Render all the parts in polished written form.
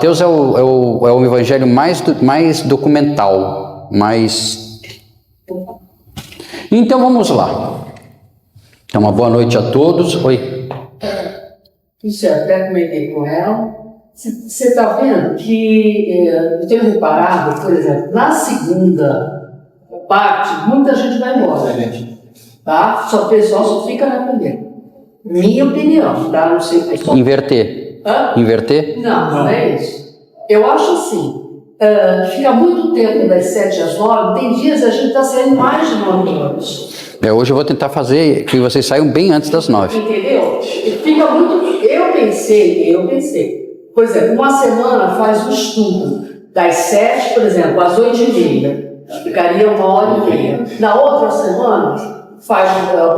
Mateus é o evangelho mais documental, mais... Então vamos lá. Então, uma boa noite a todos. Oi. Isso, eu até comentei com ela. Você está vendo que eu tenho reparado, por exemplo, na segunda parte, muita gente vai embora, tá? Só o pessoal só fica na primeira. Minha opinião, tá? Não sei pessoal. Inverter. Hã? Inverter? Não é isso. Eu acho assim, fica muito tempo das 7 às 9, tem dias a gente está saindo mais de 9 horas. Hoje eu vou tentar fazer que vocês saiam bem antes das 9. Entendeu? Fica muito... Eu pensei. Por exemplo, uma semana faz um estudo das 7, por exemplo, às 8h30. Ficaria 1h30. Na outra semana, faz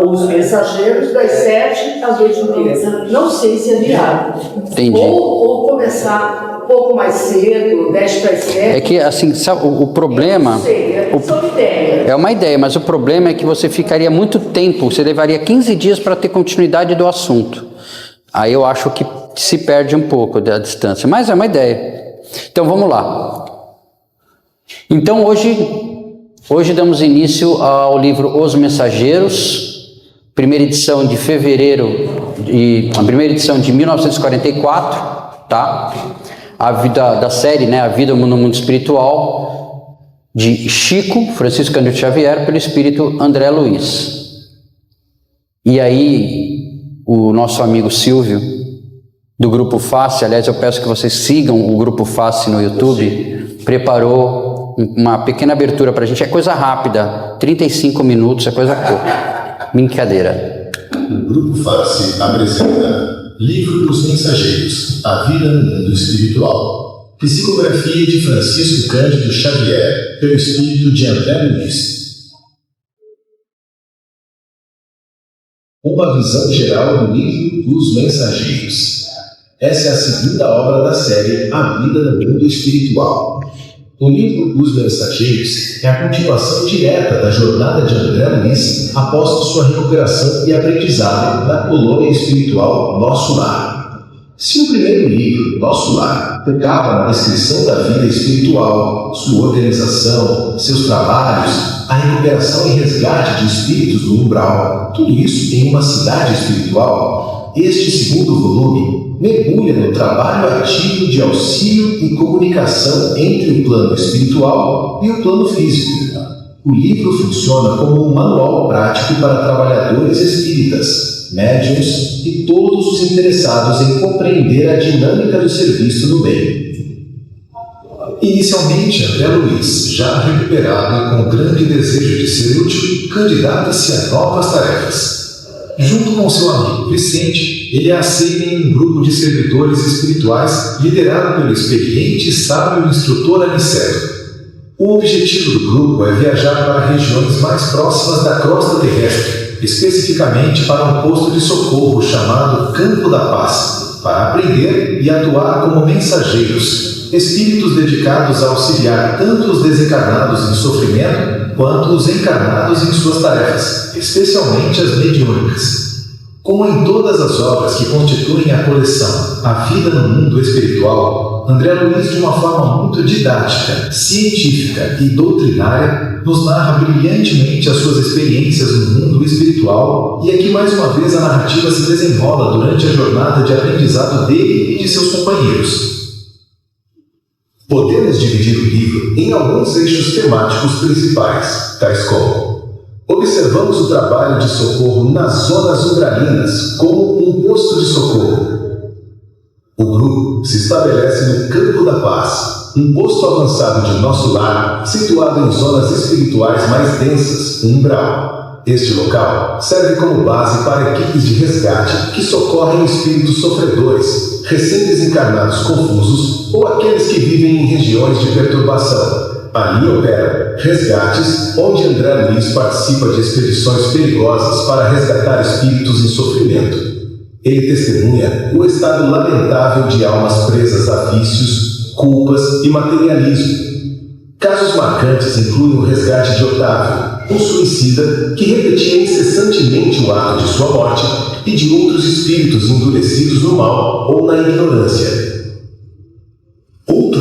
os mensageiros das 7 às 8h30. Não sei se é viável. Entendi. Ou começar um pouco mais cedo, 10 para as 7. É que, assim, sabe, o problema... Não sei, é uma ideia. É uma ideia, mas o problema é que você ficaria muito tempo, você levaria 15 dias para ter continuidade do assunto. Aí eu acho que se perde um pouco da distância, mas é uma ideia. Então vamos lá. Então hoje damos início ao livro Os Mensageiros, primeira edição de fevereiro, a primeira edição de 1944, tá? A vida da série, né? A Vida no Mundo Espiritual, de Chico Francisco Cândido Xavier, pelo espírito André Luiz. E aí, o nosso amigo Silvio, do Grupo Face, aliás, eu peço que vocês sigam o Grupo Face no YouTube, preparou uma pequena abertura para a gente. É coisa rápida, 35 minutos, é coisa pouca. Brincadeira. O Grupo Face apresenta Livro dos Mensageiros, A Vida no Mundo Espiritual. Psicografia de Francisco Cândido Xavier, pelo espírito de André Luiz. Uma visão geral do Livro dos Mensageiros. Essa é a segunda obra da série A Vida no Mundo Espiritual. O livro Os Mensageiros é a continuação direta da jornada de André Luiz após sua recuperação e aprendizado na colônia espiritual Nosso Lar. Se o primeiro livro, Nosso Lar, focava na descrição da vida espiritual, sua organização, seus trabalhos, a recuperação e resgate de espíritos do umbral, tudo isso em uma cidade espiritual, este segundo volume mergulha no trabalho ativo de auxílio e comunicação entre o plano espiritual e o plano físico. O livro funciona como um manual prático para trabalhadores espíritas, médiuns e todos os interessados em compreender a dinâmica do serviço no bem. Inicialmente, André Luiz, já recuperado e com grande desejo de ser útil, candidata-se a novas tarefas. Junto com seu amigo Vicente, ele aceita em um grupo de servidores espirituais liderado pelo experiente e sábio instrutor Aniceto. O objetivo do grupo é viajar para regiões mais próximas da crosta terrestre, especificamente para um posto de socorro chamado Campo da Paz, para aprender e atuar como mensageiros, espíritos dedicados a auxiliar tanto os desencarnados em sofrimento quanto os encarnados em suas tarefas, especialmente as mediúnicas. Como em todas as obras que constituem a coleção A Vida no Mundo Espiritual, André Luiz, de uma forma muito didática, científica e doutrinária, nos narra brilhantemente as suas experiências no mundo espiritual, e aqui mais uma vez a narrativa se desenrola durante a jornada de aprendizado dele e de seus companheiros. Podemos dividir o livro em alguns eixos temáticos principais, tais como: observamos o trabalho de socorro nas zonas umbralinas como um posto de socorro. O grupo se estabelece no Campo da Paz, um posto avançado de Nosso Lar, situado em zonas espirituais mais densas, umbral. Este local serve como base para equipes de resgate que socorrem espíritos sofredores, recém-desencarnados confusos ou aqueles que vivem em regiões de perturbação. Ali operam resgates, onde André Luiz participa de expedições perigosas para resgatar espíritos em sofrimento. Ele testemunha o estado lamentável de almas presas a vícios, culpas e materialismo. Casos marcantes incluem o resgate de Otávio, um suicida que repetia incessantemente o ato de sua morte, e de outros espíritos endurecidos no mal ou na ignorância.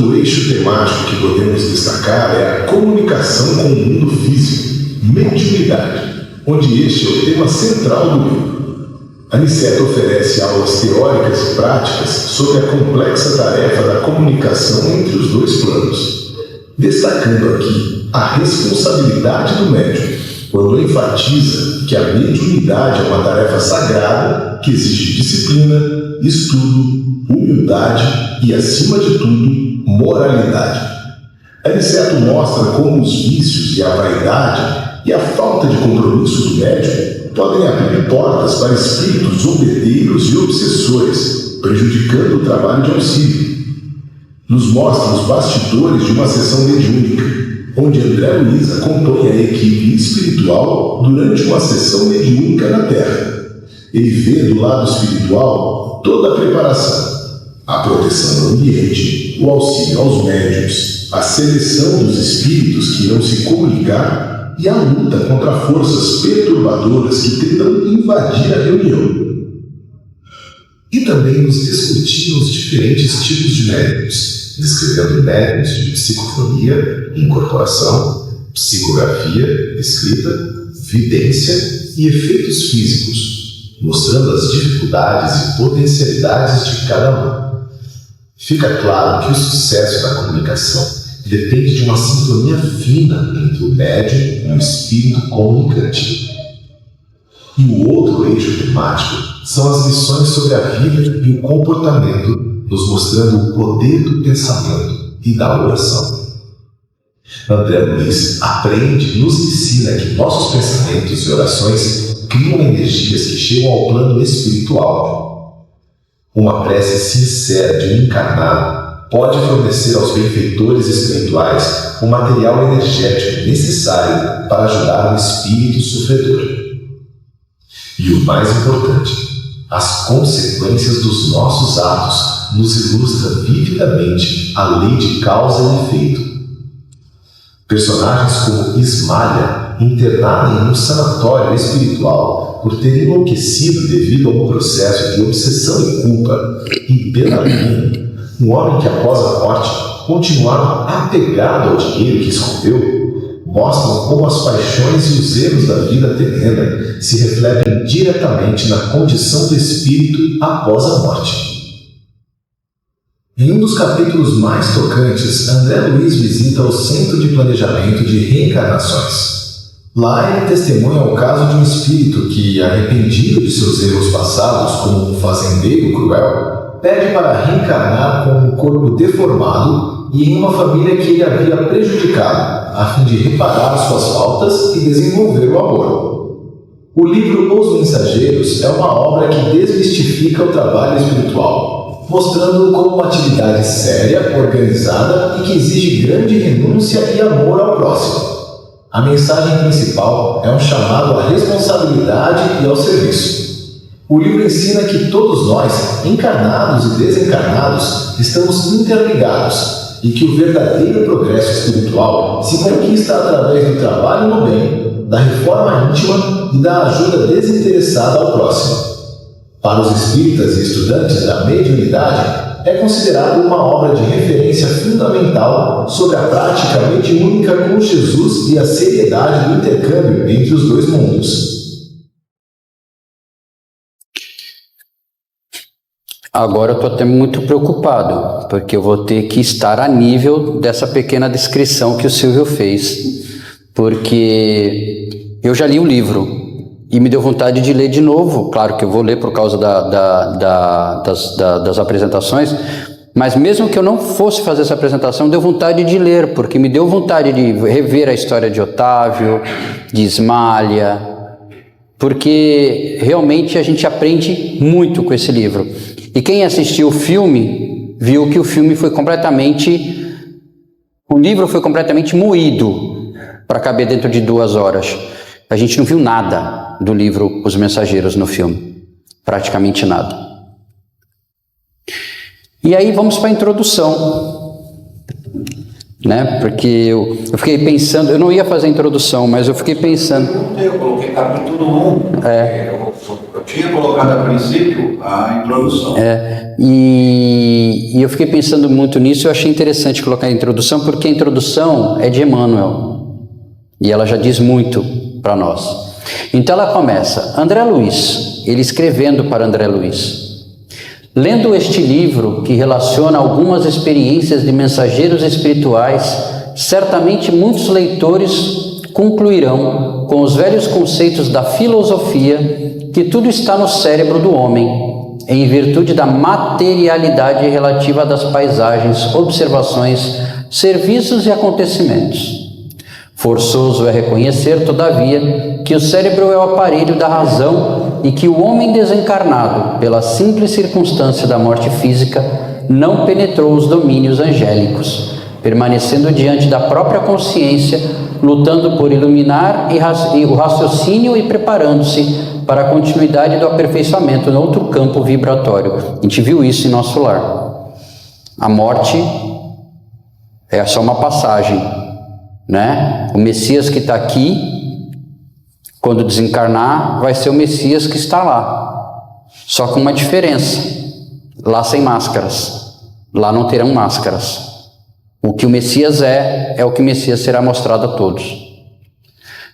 Outro eixo temático que podemos destacar é a comunicação com o mundo físico, mediunidade, onde este é o tema central do livro. Aniceto oferece aulas teóricas e práticas sobre a complexa tarefa da comunicação entre os dois planos, destacando aqui a responsabilidade do médium, quando enfatiza que a mediunidade é uma tarefa sagrada que exige disciplina, estudo, humildade e, acima de tudo, moralidade. Aniceto mostra como os vícios e a vaidade e a falta de compromisso do médium podem abrir portas para espíritos zombeteiros e obsessores, prejudicando o trabalho de auxílio. Nos mostra os bastidores de uma sessão mediúnica, onde André Luiz acompanha a equipe espiritual durante uma sessão mediúnica na Terra. Ele vê do lado espiritual toda a preparação, a proteção do ambiente, o auxílio aos médiuns, a seleção dos espíritos que irão se comunicar e a luta contra forças perturbadoras que tentam invadir a reunião. E também nos discutir os diferentes tipos de médiuns, descrevendo médiuns de psicofonia, incorporação, psicografia, escrita, vidência e efeitos físicos, mostrando as dificuldades e potencialidades de cada um. Fica claro que o sucesso da comunicação depende de uma sintonia fina entre o médium e o espírito comunicante. E o outro eixo temático são as lições sobre a vida e o comportamento, nos mostrando o poder do pensamento e da oração. André Luiz aprende e nos ensina que nossos pensamentos e orações criam energias que chegam ao plano espiritual. Uma prece sincera de um encarnado pode fornecer aos benfeitores espirituais o material energético necessário para ajudar o espírito sofredor. E o mais importante, as consequências dos nossos atos nos ilustra vividamente a lei de causa e efeito. Personagens como Ismalha, internada em um sanatório espiritual por ter enlouquecido devido a um processo de obsessão e culpa, e Belarmino, um homem que após a morte continuava apegado ao dinheiro que escondeu, mostram como as paixões e os erros da vida terrena se refletem diretamente na condição do espírito após a morte. Em um dos capítulos mais tocantes, André Luiz visita o Centro de Planejamento de Reencarnações. Lá ele testemunha o caso de um espírito que, arrependido de seus erros passados como um fazendeiro cruel, pede para reencarnar com um corpo deformado e em uma família que ele havia prejudicado, a fim de reparar suas faltas e desenvolver o amor. O livro Os Mensageiros é uma obra que desmistifica o trabalho espiritual, mostrando como uma atividade séria, organizada e que exige grande renúncia e amor ao próximo. A mensagem principal é um chamado à responsabilidade e ao serviço. O livro ensina que todos nós, encarnados e desencarnados, estamos interligados e que o verdadeiro progresso espiritual se conquista através do trabalho no bem, da reforma íntima e da ajuda desinteressada ao próximo. Para os espíritas e estudantes da mediunidade, é considerado uma obra de referência fundamental sobre a prática mediúnica com Jesus e a seriedade do intercâmbio entre os dois mundos. Agora eu estou até muito preocupado, porque eu vou ter que estar a nível dessa pequena descrição que o Silvio fez, porque eu já li o livro e me deu vontade de ler de novo. Claro que eu vou ler por causa das apresentações, mas mesmo que eu não fosse fazer essa apresentação, deu vontade de ler, porque me deu vontade de rever a história de Otávio, de Ismalha, porque realmente a gente aprende muito com esse livro. E quem assistiu o filme, viu que o livro foi completamente moído para caber dentro de 2 horas. A gente não viu nada do livro Os Mensageiros no filme, praticamente nada. E aí vamos para a introdução, né? Porque eu fiquei pensando, eu não ia fazer a introdução, mas eu fiquei pensando. Eu coloquei capítulo 1. É. Eu tinha colocado a princípio a introdução. E eu fiquei pensando muito nisso. Eu achei interessante colocar a introdução, porque a introdução é de Emmanuel e ela já diz muito para nós. Então ela começa: André Luiz, ele escrevendo para André Luiz: lendo este livro que relaciona algumas experiências de mensageiros espirituais, certamente muitos leitores concluirão com os velhos conceitos da filosofia que tudo está no cérebro do homem, em virtude da materialidade relativa das paisagens, observações, serviços e acontecimentos. Forçoso é reconhecer, todavia, que o cérebro é o aparelho da razão e que o homem desencarnado, pela simples circunstância da morte física, não penetrou os domínios angélicos, permanecendo diante da própria consciência, lutando por iluminar o raciocínio e preparando-se para a continuidade do aperfeiçoamento no outro campo vibratório. A gente viu isso em nosso lar. A morte é só uma passagem, né? O Messias que está aqui, quando desencarnar, vai ser o Messias que está lá. Só com uma diferença: lá sem máscaras, lá não terão máscaras. O que o Messias é o que o Messias será mostrado a todos.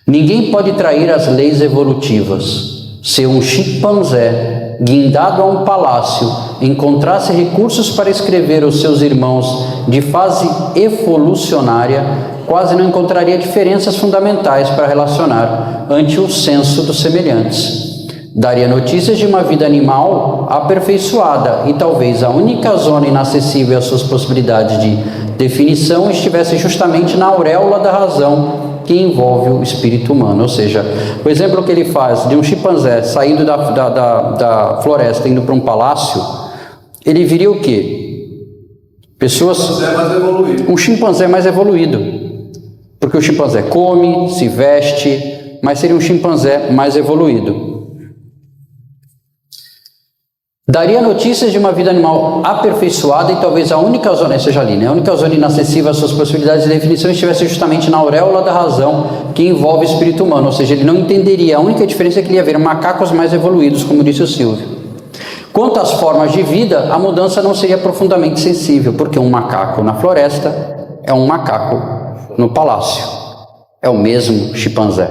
Ninguém pode trair as leis evolutivas. Se um chimpanzé, guindado a um palácio, encontrasse recursos para escrever os seus irmãos de fase evolucionária, quase não encontraria diferenças fundamentais para relacionar ante o senso dos semelhantes. Daria notícias de uma vida animal aperfeiçoada, e talvez a única zona inacessível às suas possibilidades de definição estivesse justamente na auréola da razão que envolve o espírito humano. Ou seja, o exemplo que ele faz de um chimpanzé saindo da floresta indo para um palácio, ele viria o quê? Um chimpanzé mais evoluído, porque o chimpanzé come, se veste, mas seria um chimpanzé mais evoluído. Daria notícias de uma vida animal aperfeiçoada, e talvez a única zona, essa já li, né? A única zona inacessível às suas possibilidades de definição estivesse justamente na auréola da razão que envolve o espírito humano. Ou seja, ele não entenderia. A única diferença é que ele ia ver macacos mais evoluídos, como disse o Silvio. Quanto às formas de vida, a mudança não seria profundamente sensível, porque um macaco na floresta é um macaco no palácio. É o mesmo chimpanzé.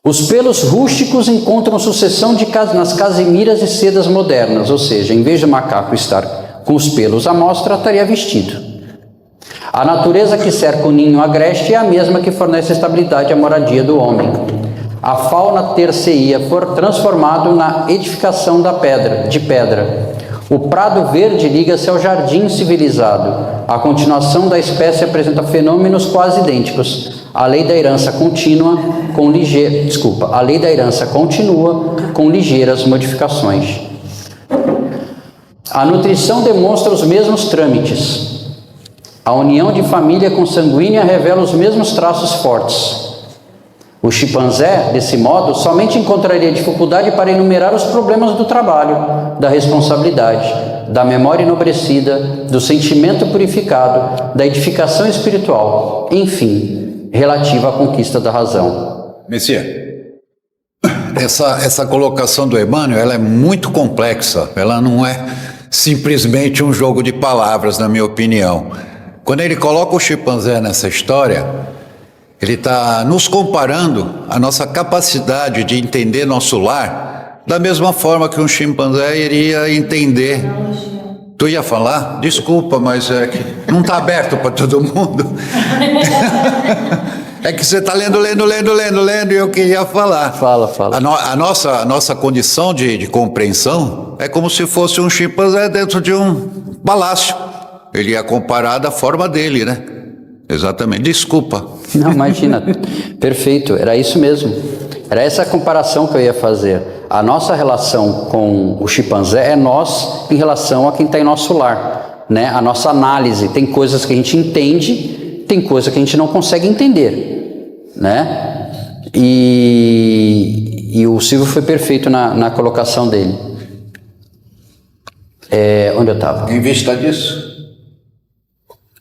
Os pelos rústicos encontram sucessão nas casimiras e sedas modernas, ou seja, em vez do macaco estar com os pelos à mostra, estaria vestido. A natureza que cerca o ninho agreste é a mesma que fornece estabilidade à moradia do homem. A fauna ter-se-ia transformado na edificação de pedra. O prado verde liga-se ao jardim civilizado. A continuação da espécie apresenta fenômenos quase idênticos. A lei da herança continua com ligeiras modificações. A nutrição demonstra os mesmos trâmites. A união de família consanguínea revela os mesmos traços fortes. O chimpanzé, desse modo, somente encontraria dificuldade para enumerar os problemas do trabalho, da responsabilidade, da memória enobrecida, do sentimento purificado, da edificação espiritual, enfim, relativa à conquista da razão. Messias, essa colocação do Emmanuel, ela é muito complexa, ela não é simplesmente um jogo de palavras, na minha opinião. Quando ele coloca o chimpanzé nessa história, ele está nos comparando a nossa capacidade de entender nosso lar da mesma forma que um chimpanzé iria entender. Tu ia falar? Desculpa, mas é que não está aberto para todo mundo. É que você está lendo e eu queria falar. Fala. A nossa condição de compreensão é como se fosse um chimpanzé dentro de um palácio. Ele ia comparar da forma dele, né? Exatamente. Desculpa. Não, imagina. Perfeito. Era isso mesmo. Era essa comparação que eu ia fazer. A nossa relação com o chimpanzé é nós em relação a quem está em nosso lar, né? A nossa análise. Tem coisas que a gente entende, tem coisas que a gente não consegue entender, né? E o Silvio foi perfeito na colocação dele. Onde eu estava? Em vista disso,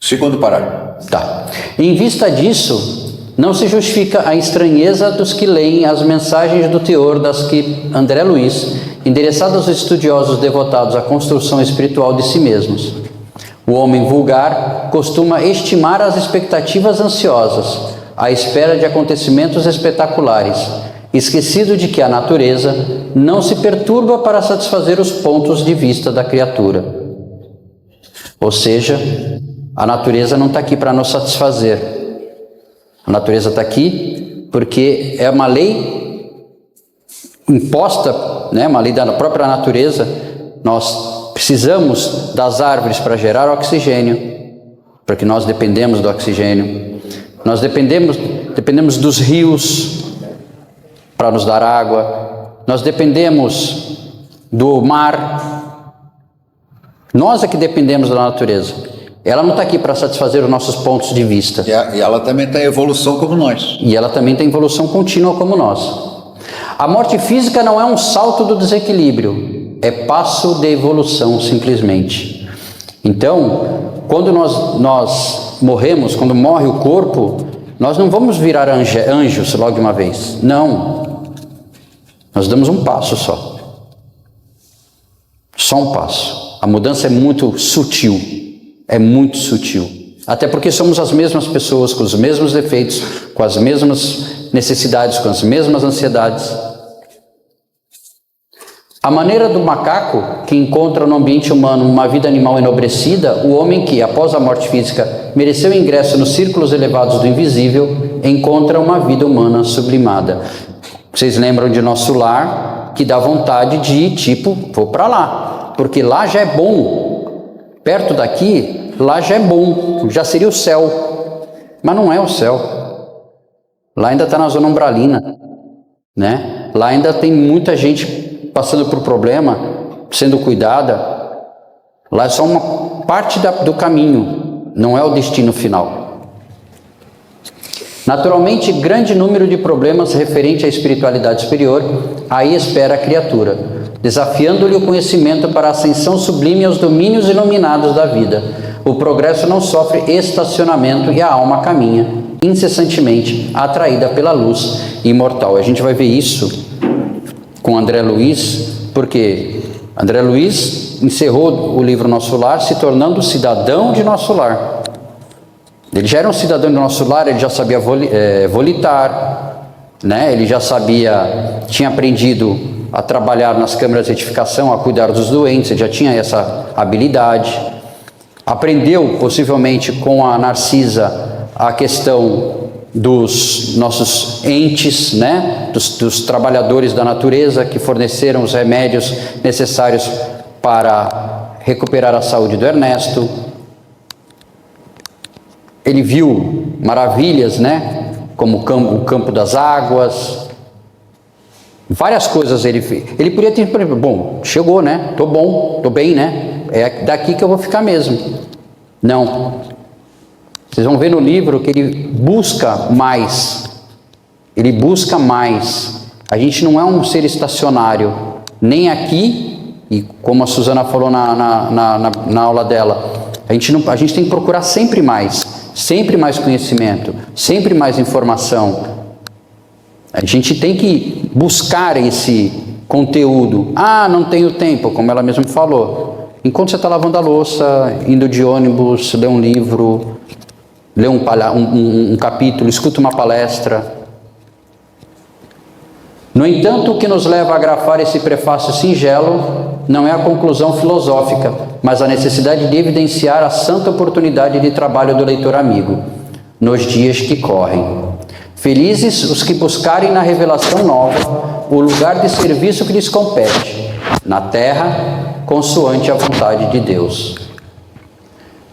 segundo parágrafo. Tá. Em vista disso, não se justifica a estranheza dos que leem as mensagens do teor das que André Luiz, endereçadas aos estudiosos devotados à construção espiritual de si mesmos. O homem vulgar costuma estimar as expectativas ansiosas, à espera de acontecimentos espetaculares, esquecido de que a natureza não se perturba para satisfazer os pontos de vista da criatura. Ou seja, a natureza não está aqui para nos satisfazer. A natureza está aqui porque é uma lei imposta, né, uma lei da própria natureza. Nós precisamos das árvores para gerar oxigênio, porque nós dependemos do oxigênio. Nós dependemos dos rios para nos dar água. Nós dependemos do mar. Nós é que dependemos da natureza. Ela não está aqui para satisfazer os nossos pontos de vista. E ela também está em evolução como nós. E ela também tem evolução contínua como nós. A morte física não é um salto do desequilíbrio, é passo de evolução simplesmente. Então, quando nós morremos, quando morre o corpo, nós não vamos virar anjos logo de uma vez. Não. Nós damos um passo só. Só um passo. A mudança é muito sutil. É muito sutil. Até porque somos as mesmas pessoas, com os mesmos defeitos, com as mesmas necessidades, com as mesmas ansiedades. A maneira do macaco, que encontra no ambiente humano uma vida animal enobrecida, o homem que, após a morte física, mereceu ingresso nos círculos elevados do invisível, encontra uma vida humana sublimada. Vocês lembram de Nosso Lar, que dá vontade de, tipo, vou para lá, porque lá já é bom. Perto daqui, lá já é bom, já seria o céu. Mas não é o céu. Lá ainda está na zona umbralina, né? Lá ainda tem muita gente passando por problema, sendo cuidada. Lá é só uma parte do caminho, não é o destino final. Naturalmente, grande número de problemas referente à espiritualidade superior aí espera a criatura, desafiando-lhe o conhecimento para a ascensão sublime aos domínios iluminados da vida. O progresso não sofre estacionamento e a alma caminha incessantemente, atraída pela luz imortal. A gente vai ver isso com André Luiz, porque André Luiz encerrou o livro Nosso Lar se tornando cidadão de Nosso Lar. Ele já era um cidadão de Nosso Lar, ele já sabia volitar, né? Ele já sabia, tinha aprendido a trabalhar nas câmaras de edificação, a cuidar dos doentes, ele já tinha essa habilidade. Aprendeu, possivelmente, com a Narcisa, a questão dos nossos entes, né? dos trabalhadores da natureza que forneceram os remédios necessários para recuperar a saúde do Ernesto. Ele viu maravilhas, né? Como o campo das águas. Várias coisas ele fez. Ele podia ter, por exemplo, bom, chegou, né? Tô bom, tô bem, né? É daqui que eu vou ficar mesmo. Não. Vocês vão ver no livro que ele busca mais. Ele busca mais. A gente não é um ser estacionário, nem aqui, e como a Suzana falou na aula dela, a gente tem que procurar sempre mais conhecimento, sempre mais informação. A gente tem que buscar esse conteúdo. Ah, não tenho tempo, como ela mesma falou. Enquanto você está lavando a louça, indo de ônibus, lê um livro, lê um capítulo, escuta uma palestra. No entanto, o que nos leva a grafar esse prefácio singelo não é a conclusão filosófica, mas a necessidade de evidenciar a santa oportunidade de trabalho do leitor amigo, nos dias que correm. Felizes os que buscarem na revelação nova o lugar de serviço que lhes compete, na terra, consoante a vontade de Deus.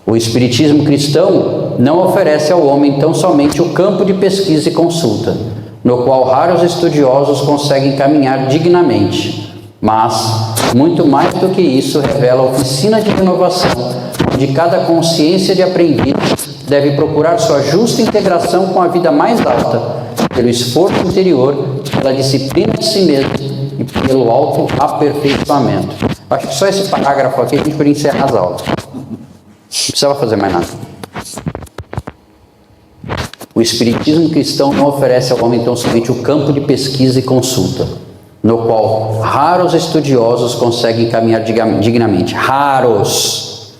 O Espiritismo cristão não oferece ao homem tão somente o campo de pesquisa e consulta, no qual raros estudiosos conseguem caminhar dignamente, mas, muito mais do que isso, revela a oficina de renovação, onde cada consciência de aprendiz deve procurar sua justa integração com a vida mais alta, pelo esforço interior, pela disciplina de si mesmo e pelo autoaperfeiçoamento. Acho que só esse parágrafo aqui a gente poderia encerrar as aulas. Não precisava fazer mais nada. O espiritismo cristão não oferece ao homem tão somente o campo de pesquisa e consulta, no qual raros estudiosos conseguem caminhar dignamente. Raros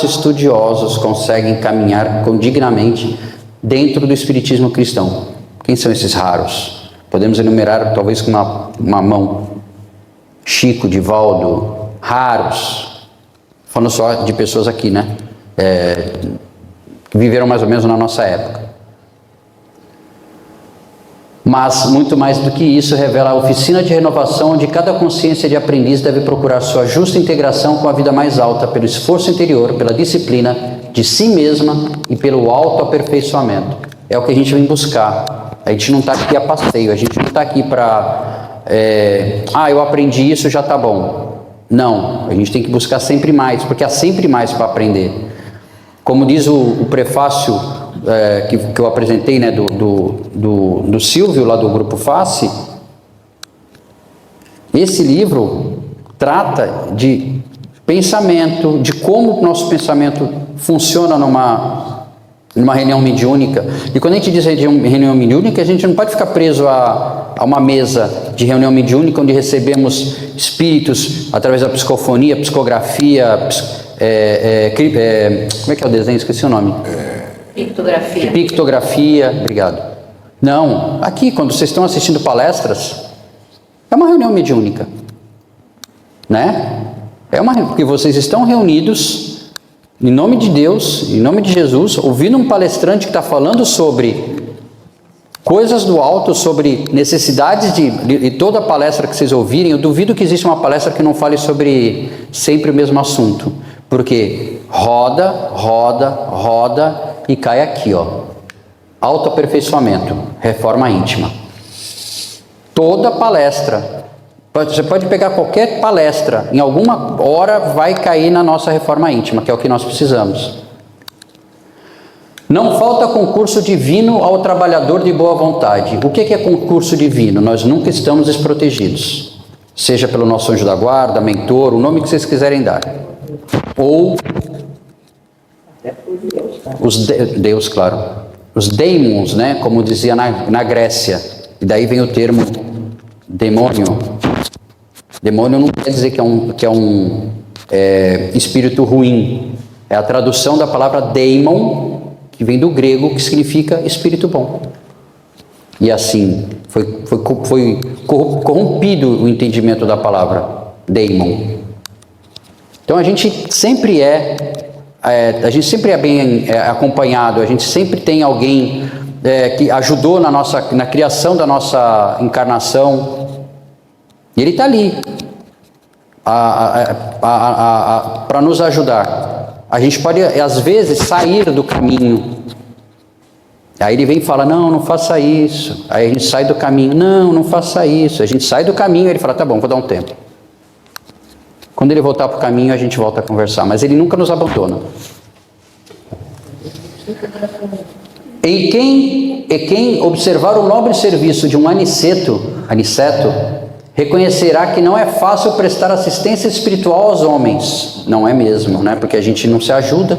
estudiosos conseguem caminhar dignamente dentro do espiritismo cristão. Quem são esses raros? Podemos enumerar talvez com uma mão. Chico, Divaldo, raros. Falando só de pessoas aqui, né? Que viveram mais ou menos na nossa época. Mas, muito mais do que isso, revela a oficina de renovação onde cada consciência de aprendiz deve procurar sua justa integração com a vida mais alta, pelo esforço interior, pela disciplina de si mesma e pelo autoaperfeiçoamento. É o que a gente vem buscar. A gente não está aqui a passeio, a gente não está aqui para... eu aprendi isso, já está bom. Não, a gente tem que buscar sempre mais, porque há sempre mais para aprender. Como diz o prefácio que eu apresentei, né, do Silvio, lá do Grupo Face, esse livro trata de pensamento, de como o nosso pensamento funciona numa reunião mediúnica. E quando a gente diz reunião mediúnica, a gente não pode ficar preso a uma mesa de reunião mediúnica onde recebemos espíritos através da psicofonia, psicografia, como é que é o desenho? Esqueci o nome. Pictografia, obrigado. Não, aqui quando vocês estão assistindo palestras, é uma reunião mediúnica, né? Porque vocês estão reunidos em nome de Deus, em nome de Jesus, ouvindo um palestrante que está falando sobre coisas do alto, sobre necessidades de toda a palestra que vocês ouvirem. Eu duvido que exista uma palestra que não fale sobre sempre o mesmo assunto, porque roda e cai aqui, ó. Autoaperfeiçoamento, reforma íntima. Toda palestra, você pode pegar qualquer palestra, em alguma hora vai cair na nossa reforma íntima, que é o que nós precisamos. Não falta concurso divino ao trabalhador de boa vontade. O que é concurso divino? Nós nunca estamos desprotegidos, seja pelo nosso anjo da guarda, mentor, o nome que vocês quiserem dar, ou Deus, claro, os daemons, né, como dizia na Grécia, e daí vem o termo demônio. Demônio não quer dizer que é um espírito ruim, é a tradução da palavra daemon, que vem do grego, que significa espírito bom. E assim, foi corrompido o entendimento da palavra daemon. Então a gente sempre é bem acompanhado, a gente sempre tem alguém que ajudou na criação da nossa encarnação, e ele está ali para nos ajudar. A gente pode, às vezes, sair do caminho. Aí ele vem e fala, não faça isso. Aí a gente sai do caminho, não faça isso. A gente sai do caminho e ele fala, tá bom, vou dar um tempo. Quando ele voltar para o caminho, a gente volta a conversar. Mas ele nunca nos abandona. E quem observar o nobre serviço de um aniceto, reconhecerá que não é fácil prestar assistência espiritual aos homens. Não é mesmo, né? Porque a gente não se ajuda.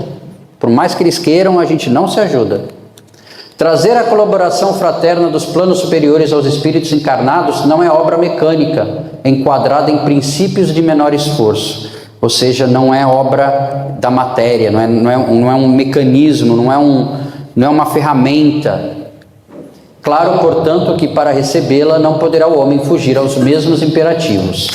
Por mais que eles queiram, a gente não se ajuda. Trazer a colaboração fraterna dos planos superiores aos espíritos encarnados não é obra mecânica, enquadrada em princípios de menor esforço. Ou seja, não é obra da matéria, não é um mecanismo, não é uma ferramenta. Claro, portanto, que para recebê-la não poderá o homem fugir aos mesmos imperativos.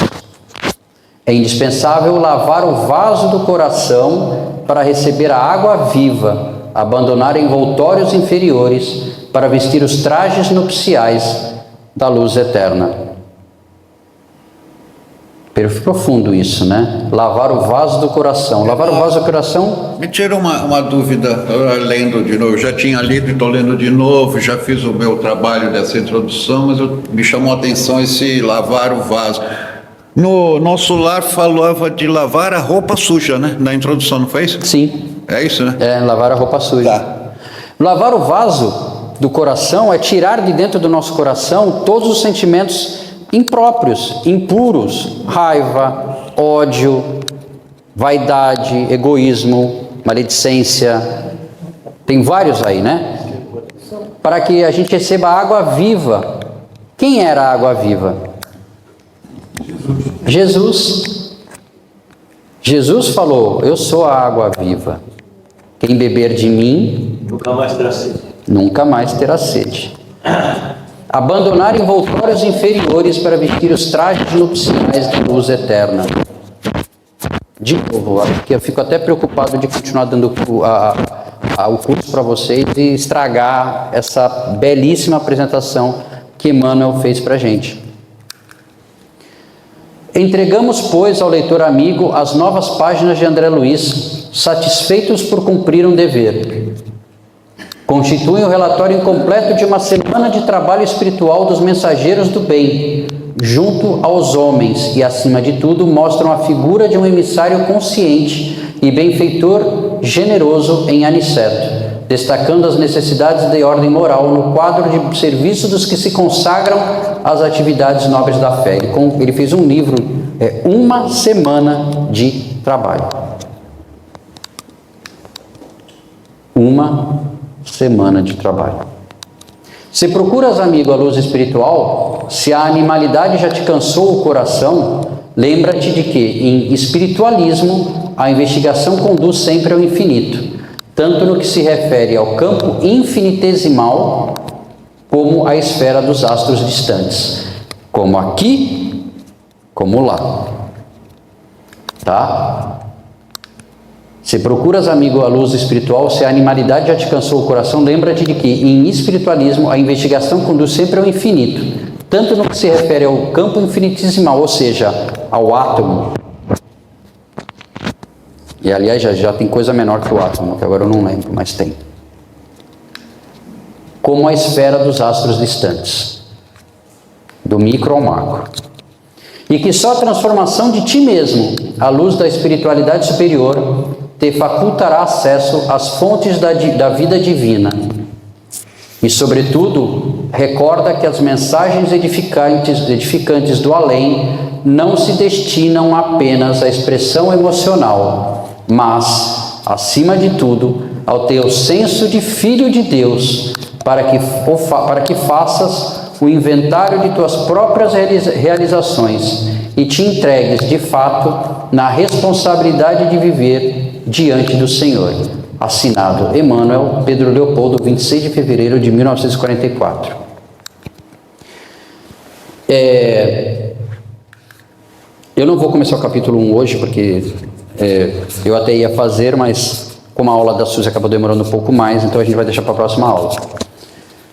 É indispensável lavar o vaso do coração para receber a água viva, abandonar envoltórios inferiores para vestir os trajes nupciais da luz eterna. Profundo isso, né? Lavar o vaso do coração. Lavar o vaso do coração... Me tira uma dúvida, lendo de novo. Eu já tinha lido e estou lendo de novo, já fiz o meu trabalho dessa introdução, mas me chamou a atenção esse lavar o vaso. No nosso lar falava de lavar a roupa suja, né? Na introdução, não foi isso? Sim. É isso, né? Lavar a roupa suja. Tá. Lavar o vaso do coração é tirar de dentro do nosso coração todos os sentimentos impróprios, impuros, raiva, ódio, vaidade, egoísmo, maledicência, tem vários aí, né? para que a gente receba a água viva. Quem era a água viva? Jesus. Jesus falou: eu sou a água viva. Quem beber de mim nunca mais terá sede. Nunca mais terá sede. Abandonar envoltórios inferiores para vestir os trajes nupciais de luz eterna. De novo, acho que eu fico até preocupado de continuar dando o curso para vocês e estragar essa belíssima apresentação que Emmanuel fez para a gente. Entregamos, pois, ao leitor amigo as novas páginas de André Luiz, satisfeitos por cumprir um dever. Constituem o relatório incompleto de uma semana de trabalho espiritual dos mensageiros do bem, junto aos homens, e, acima de tudo, mostram a figura de um emissário consciente e benfeitor generoso em Aniceto, destacando as necessidades de ordem moral no quadro de serviço dos que se consagram às atividades nobres da fé. Ele fez um livro, Uma Semana de Trabalho. Uma semana de trabalho. Se procuras, amigo, a luz espiritual, se a animalidade já te cansou o coração, lembra-te de que, em espiritualismo, a investigação conduz sempre ao infinito, tanto no que se refere ao campo infinitesimal, como à esfera dos astros distantes, como aqui, como lá. Tá? Se procuras, amigo, a luz espiritual, se a animalidade já te cansou o coração, lembra-te de que, em espiritualismo, a investigação conduz sempre ao infinito, tanto no que se refere ao campo infinitesimal, ou seja, ao átomo. E, aliás, já tem coisa menor que o átomo, que agora eu não lembro, mas tem. Como a esfera dos astros distantes, do micro ao macro. E que só a transformação de ti mesmo, à luz da espiritualidade superior, te facultará acesso às fontes da vida divina. E, sobretudo, recorda que as mensagens edificantes do além não se destinam apenas à expressão emocional, mas, acima de tudo, ao teu senso de filho de Deus, para que faças o inventário de tuas próprias realizações e te entregues, de fato, na responsabilidade de viver diante do Senhor. Assinado Emmanuel, Pedro Leopoldo, 26 de fevereiro de 1944. Eu não vou começar o capítulo 1 hoje, porque eu até ia fazer, mas como a aula da Suzy acabou demorando um pouco mais, então a gente vai deixar para a próxima aula.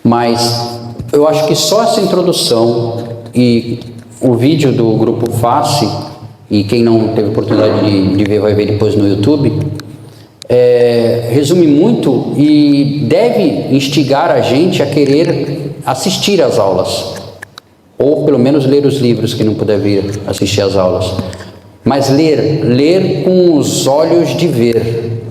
Mas eu acho que só essa introdução e o vídeo do Grupo Face, e quem não teve oportunidade de ver, vai ver depois no YouTube, resume muito e deve instigar a gente a querer assistir às aulas, ou pelo menos ler os livros, que não puder vir assistir às aulas, mas ler com os olhos de ver,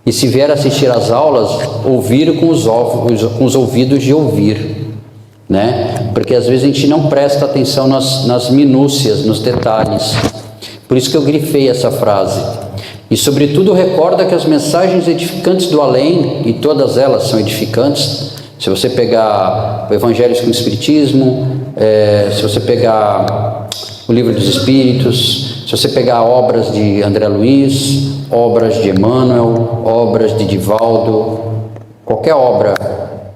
e se vier assistir às aulas, ouvir com os ouvidos de ouvir, né? Porque às vezes a gente não presta atenção nas minúcias, nos detalhes. Por isso que eu grifei essa frase. E, sobretudo, recorda que as mensagens edificantes do além, e todas elas são edificantes, se você pegar o Evangelho com o Espiritismo, se você pegar o Livro dos Espíritos, se você pegar obras de André Luiz, obras de Emmanuel, obras de Divaldo, qualquer obra,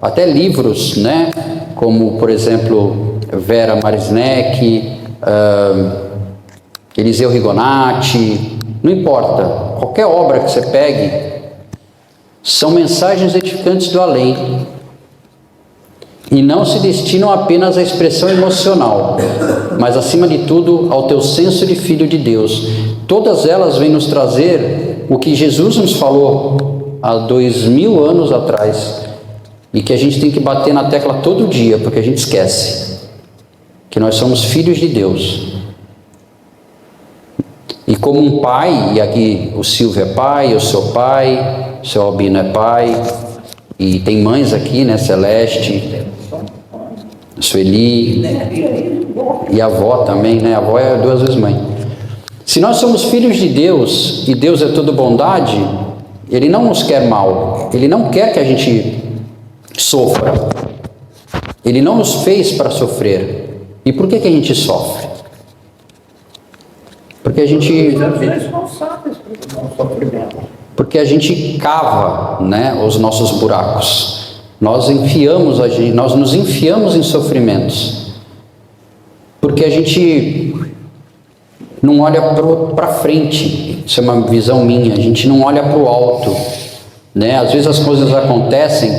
até livros, né? Como, por exemplo, Vera Marisneck, Eliseu Rigonati, não importa, qualquer obra que você pegue, são mensagens edificantes do além e não se destinam apenas à expressão emocional, mas, acima de tudo, ao teu senso de filho de Deus. Todas elas vêm nos trazer o que Jesus nos falou há 2000 anos atrás e que a gente tem que bater na tecla todo dia, porque a gente esquece que nós somos filhos de Deus. E como um pai, e aqui o Silvio é pai, eu sou pai, o seu Albino é pai, e tem mães aqui, né, Celeste, Sueli, e a avó também, né, a avó é 2 vezes mãe. Se nós somos filhos de Deus, e Deus é toda bondade, Ele não nos quer mal, Ele não quer que a gente sofra. Ele não nos fez para sofrer. E por que a gente sofre? Porque a gente cava, né, os nossos buracos. Nós nos enfiamos em sofrimentos. Porque a gente não olha para frente. Isso é uma visão minha. A gente não olha para o alto, né? Às vezes as coisas acontecem.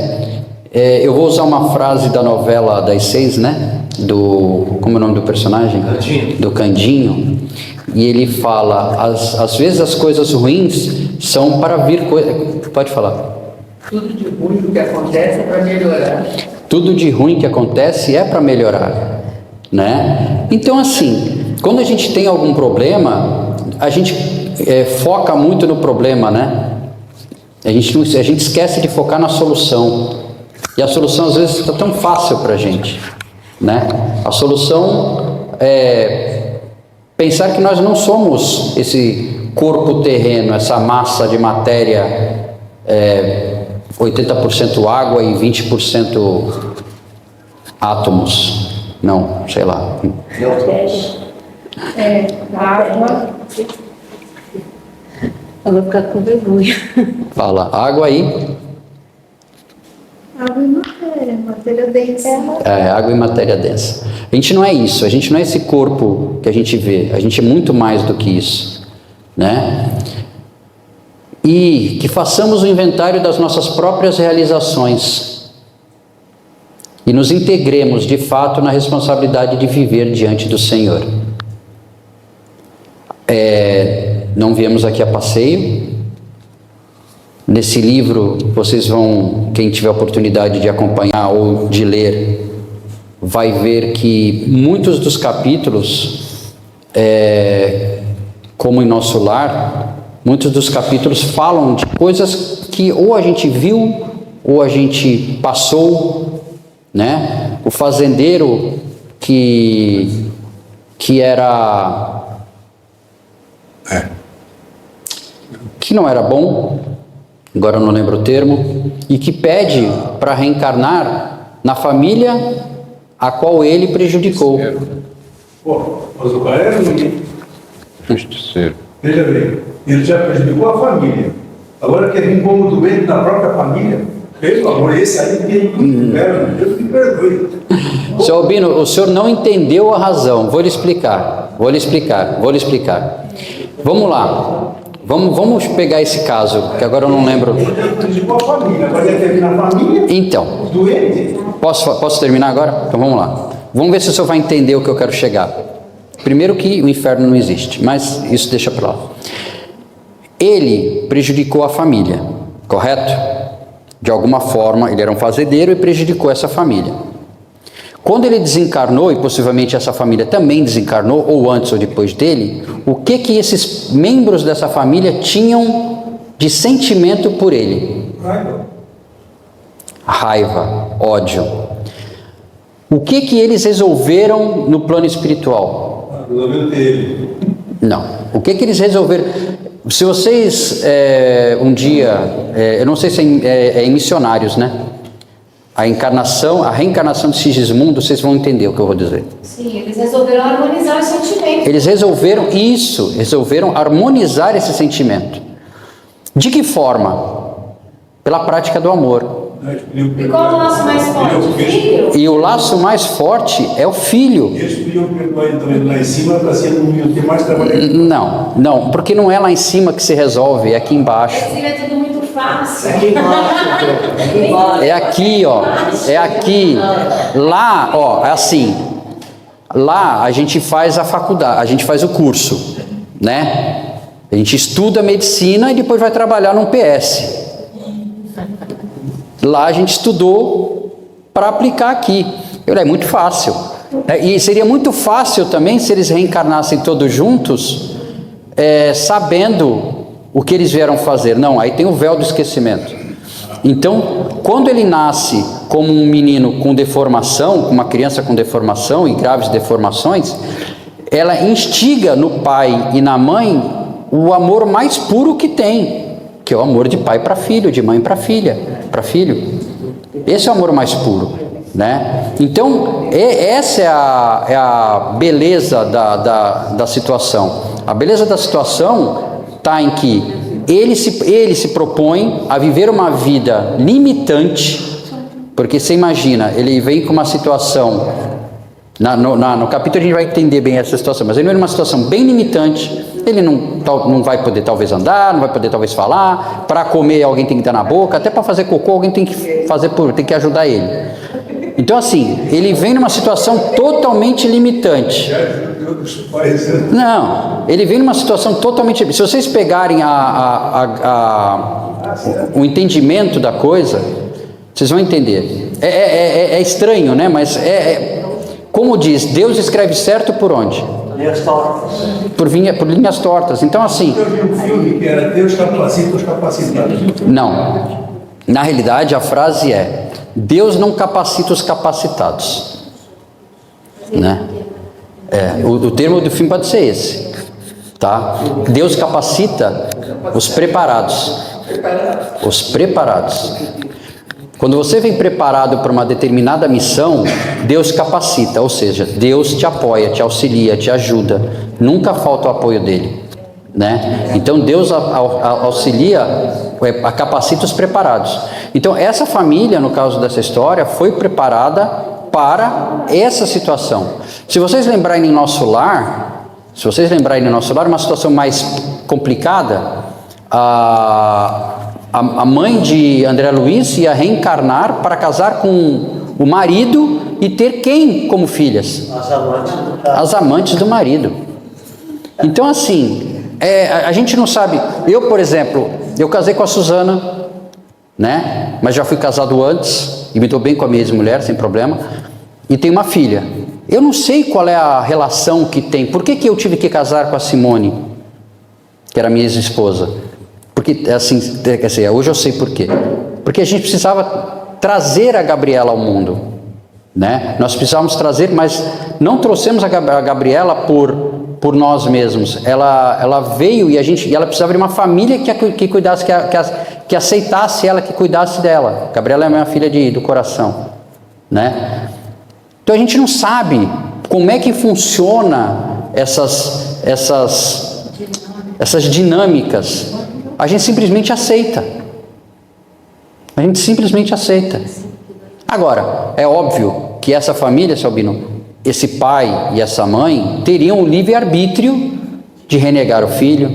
Eu vou usar uma frase da novela das 6, né? Como é o nome do personagem? Candinho. Do Candinho. E ele fala, às vezes as coisas ruins são para vir coisas... Pode falar. Tudo de ruim que acontece é para melhorar. Tudo de ruim que acontece é para melhorar, né? Então, assim, quando a gente tem algum problema, a gente foca muito no problema, né? A gente esquece de focar na solução. E a solução, às vezes, está tão fácil para a gente, né? A solução é pensar que nós não somos esse corpo terreno, essa massa de matéria, 80% água e 20% átomos. Não, sei lá. Água. Eu vou ficar com vergonha. Fala, água aí. Água e matéria, matéria densa. Água e matéria densa. A gente não é isso, a gente não é esse corpo que a gente vê, a gente é muito mais do que isso, né? E que façamos o inventário das nossas próprias realizações e nos integremos de fato na responsabilidade de viver diante do Senhor. Não viemos aqui a passeio. Nesse livro, vocês vão, quem tiver oportunidade de acompanhar ou de ler, vai ver que muitos dos capítulos, como em Nosso Lar, muitos dos capítulos falam de coisas que ou a gente viu, ou a gente passou, né? O fazendeiro que não era bom, agora eu não lembro o termo, e que pede para reencarnar na família a qual ele prejudicou. Pô, mas o cara é ruim. Justiceiro. Veja bem, ele já prejudicou a família. Agora quer vir como doente na própria família? Pelo amor, esse aí tem muito inferno. Deus me perdoe. Seu Albino, o senhor não entendeu a razão. Vou lhe explicar. Vamos lá. Vamos pegar esse caso, que agora eu não lembro. Ele já prejudicou a família. Agora quer vir na família? Então, Doente? posso terminar agora? Então vamos lá. Vamos ver se o senhor vai entender o que eu quero chegar. Primeiro que o inferno não existe, mas isso deixa para lá. Ele prejudicou a família, correto? De alguma forma, ele era um fazendeiro e prejudicou essa família. Quando ele desencarnou, e possivelmente essa família também desencarnou, ou antes ou depois dele, o que esses membros dessa família tinham de sentimento por ele? Raiva, ódio. O que eles resolveram no plano espiritual? Resolveu ter ele. Não. O que eles resolveram? Se vocês um dia, eu não sei se é em Missionários, né? A reencarnação de Sigismundo, vocês vão entender o que eu vou dizer. Sim, eles resolveram harmonizar os sentimentos. Eles resolveram harmonizar esse sentimento. De que forma? Pela prática do amor. E qual o laço mais forte? O filho? E o laço mais forte é o filho. Eles podiam perdoar então lá em cima para ser não ter mais trabalho. Não, porque não é lá em cima que se resolve, é aqui embaixo. Esse é tudo muito fácil. É aqui, ó. É aqui. Lá, ó, é assim. Lá a gente faz a faculdade, a gente faz o curso, né? A gente estuda medicina e depois vai trabalhar num PS. Lá a gente estudou para aplicar aqui. É muito fácil. E seria muito fácil também se eles reencarnassem todos juntos, sabendo o que eles vieram fazer. Não, aí tem o véu do esquecimento. Então, quando ele nasce como um menino com deformação, uma criança com deformação e graves deformações, ela instiga no pai e na mãe o amor mais puro que tem, que é o amor de pai para filho, de mãe para filha, para filho, Esse é o amor mais puro, né? Então, essa é a beleza da situação. A beleza da situação está em que ele se propõe a viver uma vida limitante, porque você imagina, ele vem com uma situação, no capítulo a gente vai entender bem essa situação, mas ele vem numa situação bem limitante, ele não vai poder talvez andar, não vai poder talvez falar, para comer alguém tem que dar na boca, até para fazer cocô alguém tem que ajudar ele. Então assim, ele vem numa situação totalmente limitante. Não, ele vem numa situação totalmente... Se vocês pegarem o entendimento da coisa, vocês vão entender. É estranho, né? Mas como diz, Deus escreve certo por onde? Linhas tortas. Por linhas tortas. Então assim... Eu vi um filme que era Deus capacita os capacitados. Não. Na realidade, a frase é: Deus não capacita os capacitados. Né? O termo do filme pode ser esse, tá? Deus capacita os preparados. Os preparados. Quando você vem preparado para uma determinada missão, Deus capacita, ou seja, Deus te apoia, te auxilia, te ajuda. Nunca falta o apoio dele, né? Então Deus auxilia, capacita os preparados. Então essa família, no caso dessa história, foi preparada para essa situação. Se vocês lembrarem em nosso lar, uma situação mais complicada, a mãe de André Luiz ia reencarnar para casar com o marido e ter quem como filhas? As amantes do marido. Então assim, a gente não sabe. Eu, por exemplo, eu casei com a Suzana, né? Mas já fui casado antes e me dou bem com a minha ex-mulher, sem problema. E tenho uma filha. Eu não sei qual é a relação que tem. Por que eu tive que casar com a Simone, que era minha ex-esposa? Porque, assim, quer dizer, hoje eu sei por quê. Porque a gente precisava trazer a Gabriela ao mundo, né? Nós precisávamos trazer, mas não trouxemos a Gabriela por nós mesmos. Ela veio e ela precisava de uma família que cuidasse, que aceitasse ela, que cuidasse dela. Gabriela é minha filha do coração, né? Então a gente não sabe como é que funciona essas dinâmicas. A gente simplesmente aceita. A gente simplesmente aceita. Agora, é óbvio que essa família, seu Albino, esse pai e essa mãe teriam o livre-arbítrio de renegar o filho,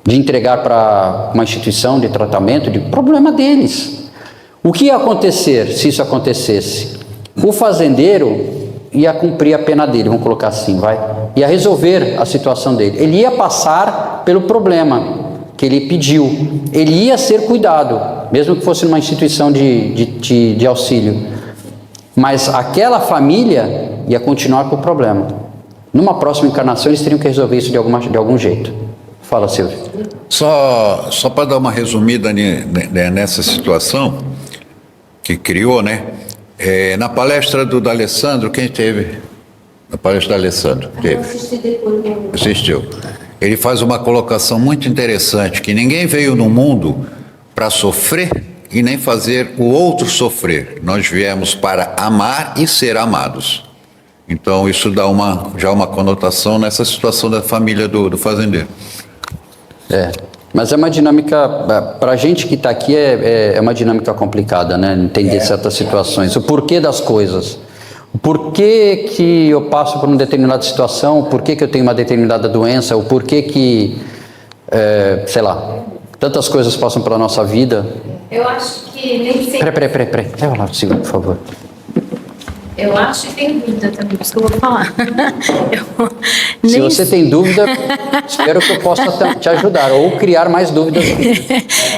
de entregar para uma instituição de tratamento, de problema deles. O que ia acontecer se isso acontecesse? O fazendeiro ia cumprir a pena dele, vamos colocar assim, ia resolver a situação dele. Ele ia passar pelo problema que ele pediu. Ele ia ser cuidado, mesmo que fosse numa instituição de auxílio. Mas aquela família ia continuar com o problema. Numa próxima encarnação, eles teriam que resolver isso de algum jeito. Fala, Silvio. Só para dar uma resumida nessa situação que criou, né? Na palestra do D'Alessandro, quem teve? Na palestra do D'Alessandro, teve. Assistiu. Ele faz uma colocação muito interessante, que ninguém veio no mundo para sofrer e nem fazer o outro sofrer. Nós viemos para amar e ser amados. Então isso dá já uma conotação nessa situação da família do fazendeiro. Mas é uma dinâmica, para a gente que está aqui, é uma dinâmica complicada, né? Entender certas situações, o porquê das coisas. O porquê que eu passo por uma determinada situação, o porquê que eu tenho uma determinada doença, o porquê que, sei lá, tantas coisas passam pela nossa vida. Eu acho que nem sempre... Peraí. Leva lá, por favor. Eu acho que tem dúvida também, por isso que eu vou falar. Se você tem dúvida, espero que eu possa te ajudar ou criar mais dúvidas.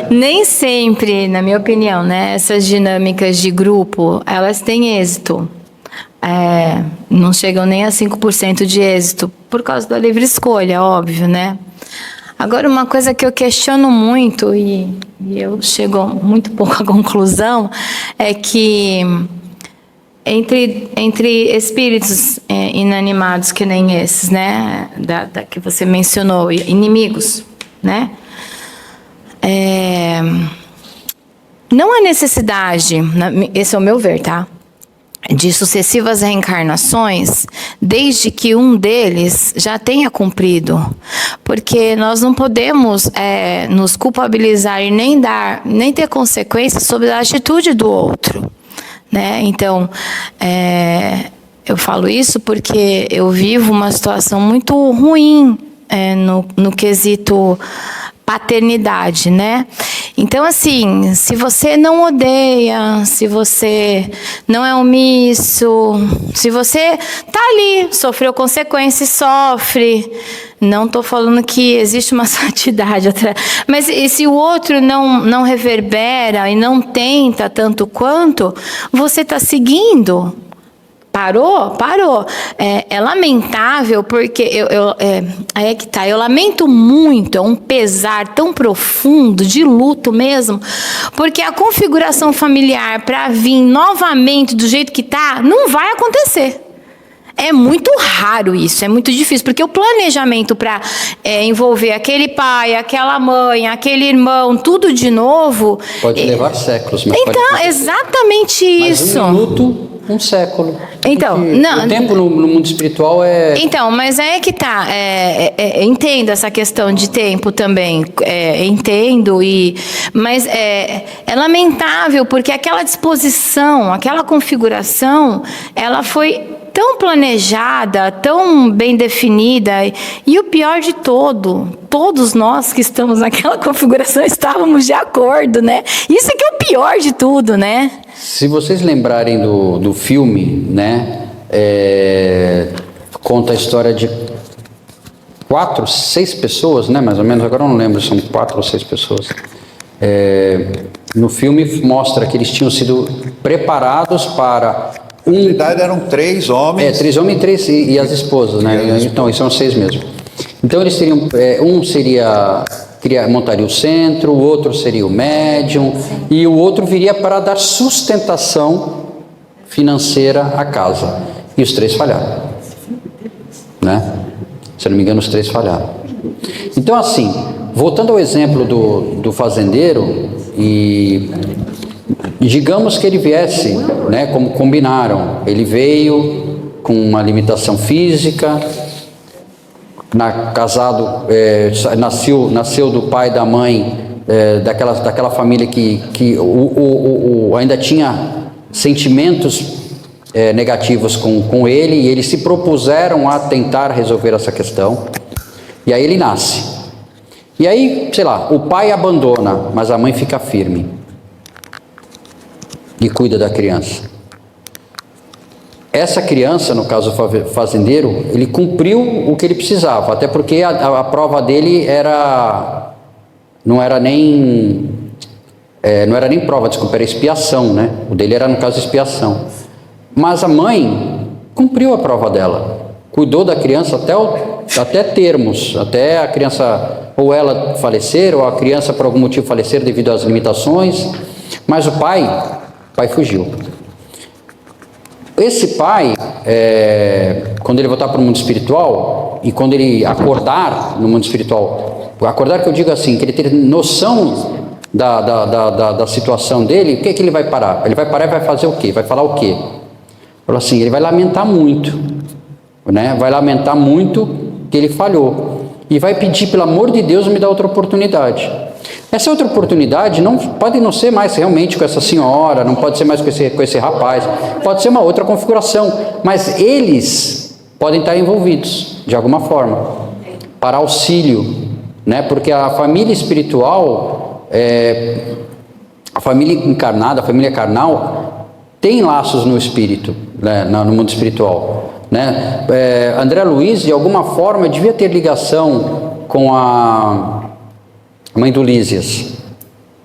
Nem sempre, na minha opinião, né, essas dinâmicas de grupo, elas têm êxito. Não chegam nem a 5% de êxito, por causa da livre escolha, óbvio, né? Agora, uma coisa que eu questiono muito, e eu chego muito pouco à conclusão, é que entre espíritos inanimados que nem esses, né, da que você mencionou, inimigos, né, não há necessidade, esse é o meu ver, tá? De sucessivas reencarnações, desde que um deles já tenha cumprido. Porque nós não podemos nos culpabilizar e nem ter consequências sobre a atitude do outro, né? Então, eu falo isso porque eu vivo uma situação muito ruim no quesito paternidade, né? Então, assim, se você não odeia, se você não é omisso, se você tá ali, sofreu consequências, sofre. Não estou falando que existe uma santidade atrás, mas e se o outro não reverbera e não tenta tanto quanto, você está seguindo. Parou? Parou. É lamentável, porque aí é que tá. Eu lamento muito, é um pesar tão profundo, de luto mesmo, porque a configuração familiar para vir novamente do jeito que tá, não vai acontecer. É muito raro isso, é muito difícil, porque o planejamento para envolver aquele pai, aquela mãe, aquele irmão, tudo de novo... Pode levar séculos. Mas então, exatamente isso. Mas um minuto, um século. Então, não, o tempo no mundo espiritual é... Então, mas aí é que tá. Entendo essa questão de tempo também. Entendo, mas é lamentável, porque aquela disposição, aquela configuração, ela foi tão planejada, tão bem definida, e o pior de todos nós que estamos naquela configuração estávamos de acordo, né? Isso é que é o pior de tudo, né? Se vocês lembrarem do filme, né, conta a história de 4, 6 pessoas, né, mais ou menos, agora eu não lembro, são 4 ou 6 pessoas. No filme mostra que eles tinham sido preparados para... Na verdade eram 3 homens. 3 homens e 3 e as esposas, né? Então, são 6 mesmo. Então eles teriam, um montaria o centro, o outro seria o médium, e o outro viria para dar sustentação financeira à casa. E os 3 falharam, né? Se eu não me engano, os 3 falharam. Então, assim, voltando ao exemplo do fazendeiro, e digamos que ele viesse, né, como combinaram, ele veio com uma limitação física, nasceu do pai e da mãe, daquela família que ainda tinha sentimentos negativos com ele, e eles se propuseram a tentar resolver essa questão, e aí ele nasce. E aí, sei lá, o pai abandona, mas a mãe fica firme e cuida da criança. Essa criança, no caso fazendeiro, ele cumpriu o que ele precisava, até porque a prova dele não era nem prova, desculpa, era expiação, né? O dele era, no caso, expiação. Mas a mãe cumpriu a prova dela, cuidou da criança até termos, até a criança, ou ela falecer, ou a criança por algum motivo falecer devido às limitações, mas o pai fugiu. Esse pai, quando ele voltar para o mundo espiritual, e quando ele acordar no mundo espiritual, acordar que eu digo assim, que ele ter noção da situação dele, o que ele vai parar? Ele vai parar e vai fazer o quê? Vai falar o quê? Falou assim, ele vai lamentar muito, né? Vai lamentar muito que ele falhou, e vai pedir, pelo amor de Deus, me dá outra oportunidade. Essa outra oportunidade pode não ser mais realmente com essa senhora, não pode ser mais com esse rapaz, pode ser uma outra configuração, mas eles podem estar envolvidos de alguma forma, para auxílio, né? Porque a família espiritual, a família encarnada, a família carnal, tem laços no espírito, né? No mundo espiritual, né? André Luiz, de alguma forma, devia ter ligação com a mãe do Lísias,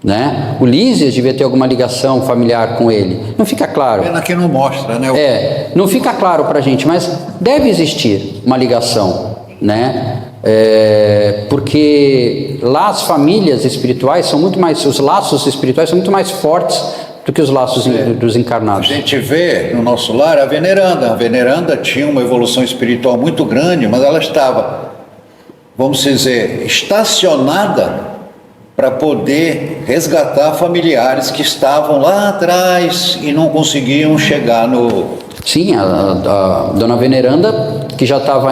né? O Lísias devia ter alguma ligação familiar com ele. Não fica claro. Pena que não mostra, né? Não fica claro para a gente, mas deve existir uma ligação, né? Porque lá as famílias espirituais são muito mais, os laços espirituais são muito mais fortes do que os laços dos encarnados. A gente vê no nosso lar a veneranda. A veneranda tinha uma evolução espiritual muito grande, mas ela estava, vamos dizer, estacionada para poder resgatar familiares que estavam lá atrás e não conseguiam chegar no... Sim, a dona Veneranda, que já estava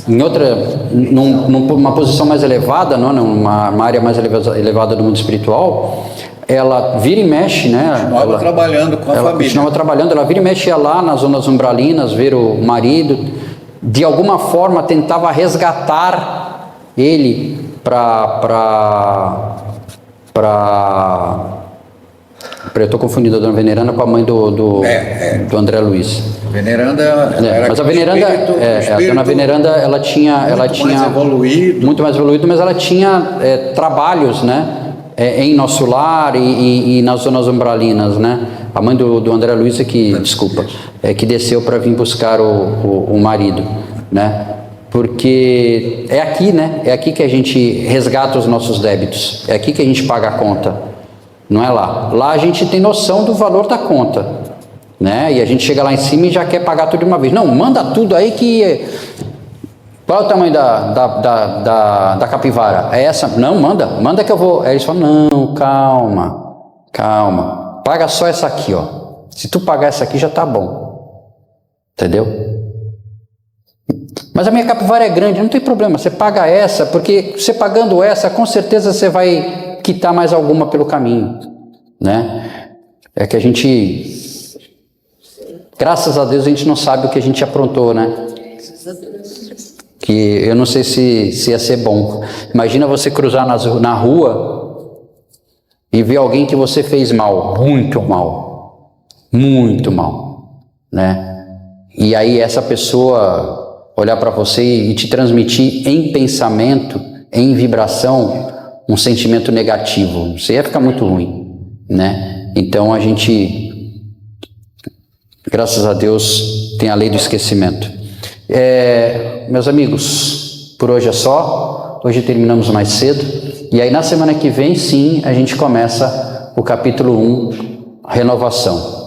numa posição mais elevada, não, numa área mais elevada do mundo espiritual, ela vira e mexe, né? Continuava trabalhando com a família. Continuava trabalhando, ela vira e mexe, ia lá nas zonas umbralinas, ver o marido, de alguma forma tentava resgatar ele eu estou confundindo a dona Veneranda com a mãe do André Luiz. Veneranda era mas a Veneranda, a dona Veneranda, ela tinha muito mais evoluído, mas ela tinha trabalhos, né? Em nosso lar e nas zonas umbralinas, né? A mãe do André Luiz que desceu para vir buscar o marido, né? Porque é aqui, né? É aqui que a gente resgata os nossos débitos, é aqui que a gente paga a conta. Não é lá. Lá a gente tem noção do valor da conta, né? E a gente chega lá em cima e já quer pagar tudo de uma vez. Não, manda tudo aí que... Qual é o tamanho da capivara? É essa? Não, manda que eu vou. Aí eles falam, não, calma. Paga só essa aqui, ó. Se tu pagar essa aqui já tá bom. Entendeu? Mas a minha capivara é grande, não tem problema. Você paga essa, porque você pagando essa, com certeza você vai quitar mais alguma pelo caminho, né? É que a gente, graças a Deus, a gente não sabe o que a gente aprontou, né? Que eu não sei se ia ser bom. Imagina você cruzar na rua e ver alguém que você fez mal, muito mal, né? E aí essa pessoa olhar para você e te transmitir em pensamento, em vibração, um sentimento negativo. Isso ia ficar muito ruim, né? Então a gente, graças a Deus, tem a lei do esquecimento. Meus amigos, por hoje é só. Hoje terminamos mais cedo. E aí na semana que vem, sim, a gente começa o capítulo 1, renovação.